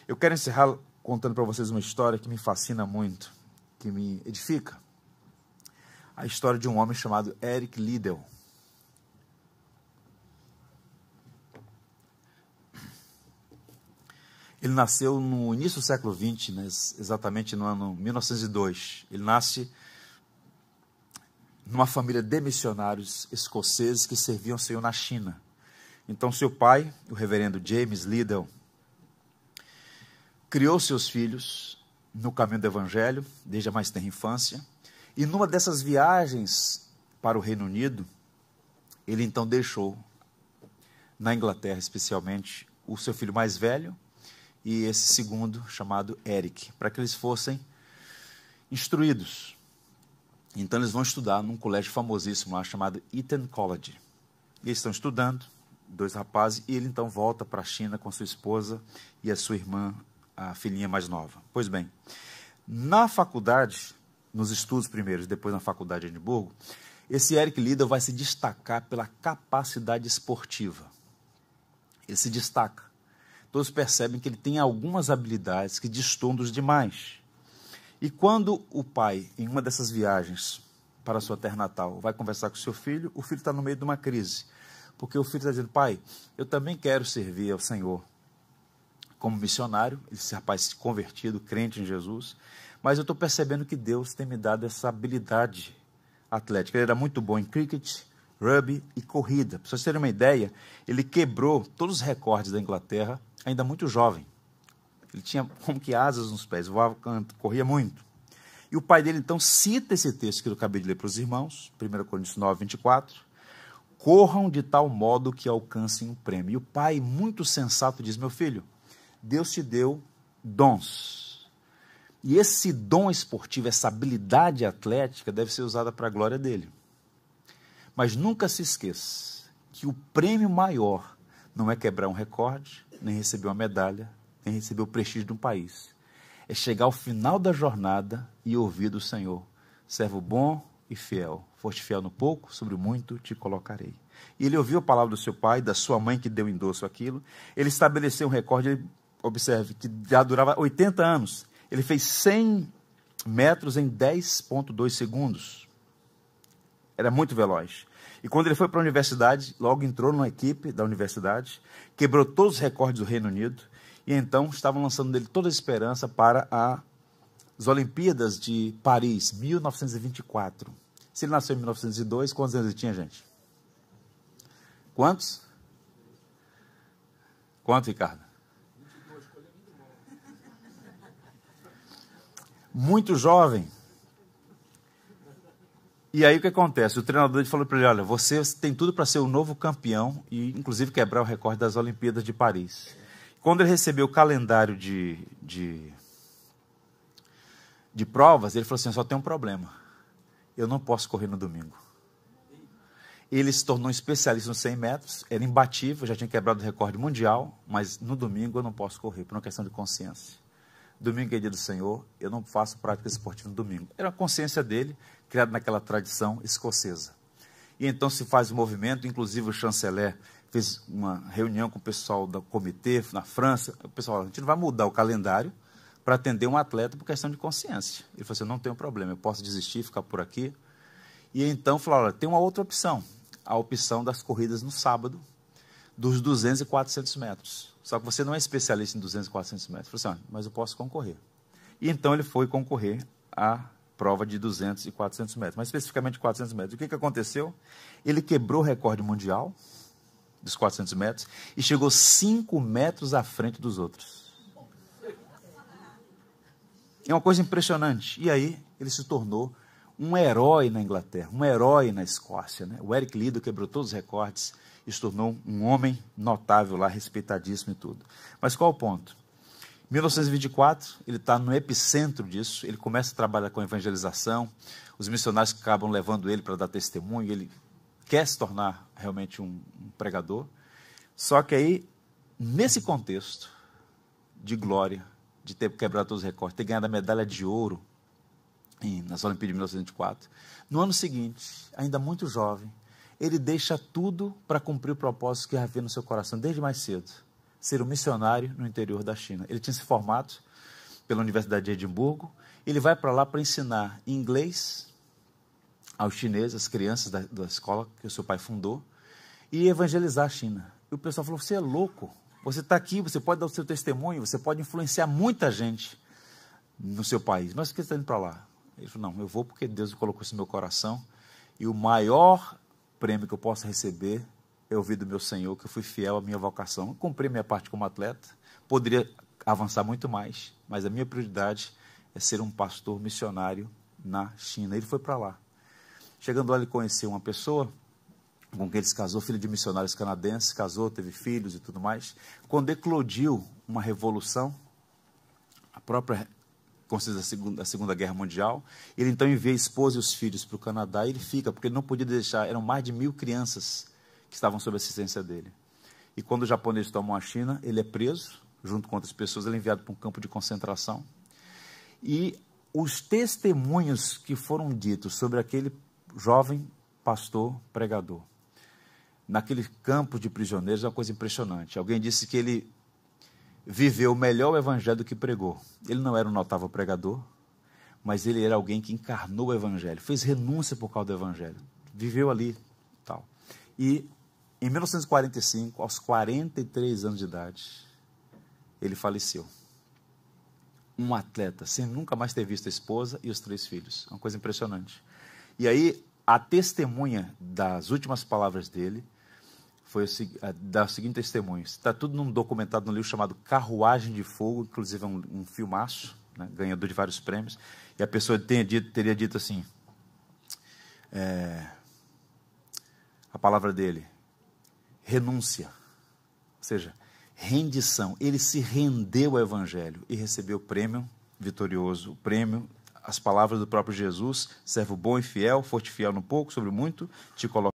Eu quero encerrar contando para vocês uma história que me fascina muito, que me edifica. A história de um homem chamado Eric Liddell. Ele nasceu no início do século XX, né, exatamente no ano 1902. Ele nasce numa família de missionários escoceses que serviam o Senhor na China. Então, seu pai, o reverendo James Liddell, criou seus filhos no caminho do Evangelho, desde a mais tenra infância. E numa dessas viagens para o Reino Unido, ele então deixou, na Inglaterra especialmente, o seu filho mais velho, e esse segundo, chamado Eric, para que eles fossem instruídos. Então, eles vão estudar num colégio famosíssimo lá, chamado Eton College. E eles estão estudando, 2 rapazes, e ele então volta para a China com sua esposa e a sua irmã, a filhinha mais nova. Pois bem, na faculdade, nos estudos primeiros, depois na faculdade de Edimburgo, esse Eric Liddell vai se destacar pela capacidade esportiva. Ele se destaca. Todos percebem que ele tem algumas habilidades que destoam dos demais. E quando o pai, em uma dessas viagens para a sua terra natal, vai conversar com o seu filho, o filho está no meio de uma crise. Porque o filho está dizendo: pai, eu também quero servir ao Senhor como missionário, esse rapaz convertido, crente em Jesus, mas eu estou percebendo que Deus tem me dado essa habilidade atlética. Ele era muito bom em cricket, rugby e corrida. Para vocês terem uma ideia, ele quebrou todos os recordes da Inglaterra, ainda muito jovem. Ele tinha como que asas nos pés, voava, corria muito. E o pai dele, então, cita esse texto que eu acabei de ler para os irmãos, 1 Coríntios 9, 24, corram de tal modo que alcancem um prêmio. E o pai, muito sensato, diz: meu filho, Deus te deu dons. E esse dom esportivo, essa habilidade atlética, deve ser usada para a glória dele. Mas nunca se esqueça que o prêmio maior não é quebrar um recorde, nem receber uma medalha, nem receber o prestígio de um país. É chegar ao final da jornada e ouvir do Senhor: servo bom e fiel, foste fiel no pouco, sobre o muito te colocarei. E ele ouviu a palavra do seu pai, da sua mãe que deu endosso aquilo. Ele estabeleceu um recorde, ele, observe, que já durava 80 anos. Ele fez 100 metros em 10,2 segundos. Era muito veloz. E quando ele foi para a universidade, logo entrou numa equipe da universidade, quebrou todos os recordes do Reino Unido, e então estavam lançando nele toda a esperança para as Olimpíadas de Paris, 1924. Se ele nasceu em 1902, quantos anos ele tinha, gente? Quantos? Quanto, Ricardo? Muito jovem. E aí o que acontece? O treinador falou para ele: olha, você tem tudo para ser o novo campeão e inclusive quebrar o recorde das Olimpíadas de Paris. Quando ele recebeu o calendário de provas, ele falou assim: só tem um problema, eu não posso correr no domingo. Ele se tornou um especialista nos 100 metros, era imbatível, já tinha quebrado o recorde mundial, mas no domingo eu não posso correr, por uma questão de consciência. Domingo é dia do Senhor, eu não faço prática esportiva no domingo. Era a consciência dele, criada naquela tradição escocesa. E então se faz o movimento, inclusive o chanceler fez uma reunião com o pessoal do comitê na França. O pessoal falou: a gente não vai mudar o calendário para atender um atleta por questão de consciência. Ele falou assim: não tem problema, eu posso desistir, ficar por aqui. E então falou: olha, tem uma outra opção, a opção das corridas no sábado, dos 200 e 400 metros. Só que você não é especialista em 200 e 400 metros. Ele falou assim: mas eu posso concorrer. E então ele foi concorrer à prova de 200 e 400 metros, mas especificamente 400 metros. O que aconteceu? Ele quebrou o recorde mundial dos 400 metros e chegou 5 metros à frente dos outros. É uma coisa impressionante. E aí ele se tornou um herói na Inglaterra, um herói na Escócia, né? O Eric Liddell quebrou todos os recordes e se tornou um homem notável lá, respeitadíssimo e tudo. Mas qual o ponto? Em 1924, ele está no epicentro disso, ele começa a trabalhar com evangelização, os missionários acabam levando ele para dar testemunho, ele quer se tornar realmente um pregador. Só que aí, nesse contexto de glória, de ter quebrado todos os recordes, ter ganhado a medalha de ouro nas Olimpíadas de 1924, no ano seguinte, ainda muito jovem, ele deixa tudo para cumprir o propósito que havia no seu coração desde mais cedo. ser um missionário no interior da China. Ele tinha se formado pela Universidade de Edimburgo. Ele vai para lá para ensinar inglês aos chineses, as crianças da escola que o seu pai fundou, e evangelizar a China. E o pessoal falou, você é louco, você está aqui, você pode dar o seu testemunho, você pode influenciar muita gente no seu país, mas por que você está indo para lá? Ele falou, não, eu vou porque Deus colocou isso no meu coração, e o maior prêmio que eu posso receber é ouvir do meu Senhor, que eu fui fiel à minha vocação. Eu cumpri minha parte como atleta, poderia avançar muito mais, mas a minha prioridade é ser um pastor missionário na China. Ele foi para lá. Chegando lá, ele conheceu uma pessoa com quem ele se casou, filho de missionários canadenses, casou, teve filhos e tudo mais. Quando eclodiu uma revolução, a própria da Segunda Guerra Mundial, ele então envia a esposa e os filhos para o Canadá, e ele fica, porque ele não podia deixar, eram mais de 1.000 crianças que estavam sob assistência dele. E quando os japoneses tomam a China, ele é preso, junto com outras pessoas, ele é enviado para um campo de concentração. E os testemunhos que foram ditos sobre aquele jovem pastor pregador, naquele campo de prisioneiros, é uma coisa impressionante. Alguém disse que ele viveu melhor o evangelho do que pregou. Ele não era um notável pregador, mas ele era alguém que encarnou o evangelho, fez renúncia por causa do evangelho, viveu ali, tal. E em 1945, aos 43 anos de idade, ele faleceu. Um atleta, sem nunca mais ter visto a esposa e os 3 filhos. Uma coisa impressionante. E aí, a testemunha das últimas palavras dele foi dar o seguinte testemunho. Está tudo documentado num livro chamado Carruagem de Fogo, inclusive é um filmaço, né, ganhador de vários prêmios. E a pessoa teria dito assim, a palavra dele, renúncia, ou seja, rendição. Ele se rendeu ao evangelho e recebeu o prêmio vitorioso, o prêmio, as palavras do próprio Jesus: servo bom e fiel, foste fiel no pouco, sobre muito te coloco.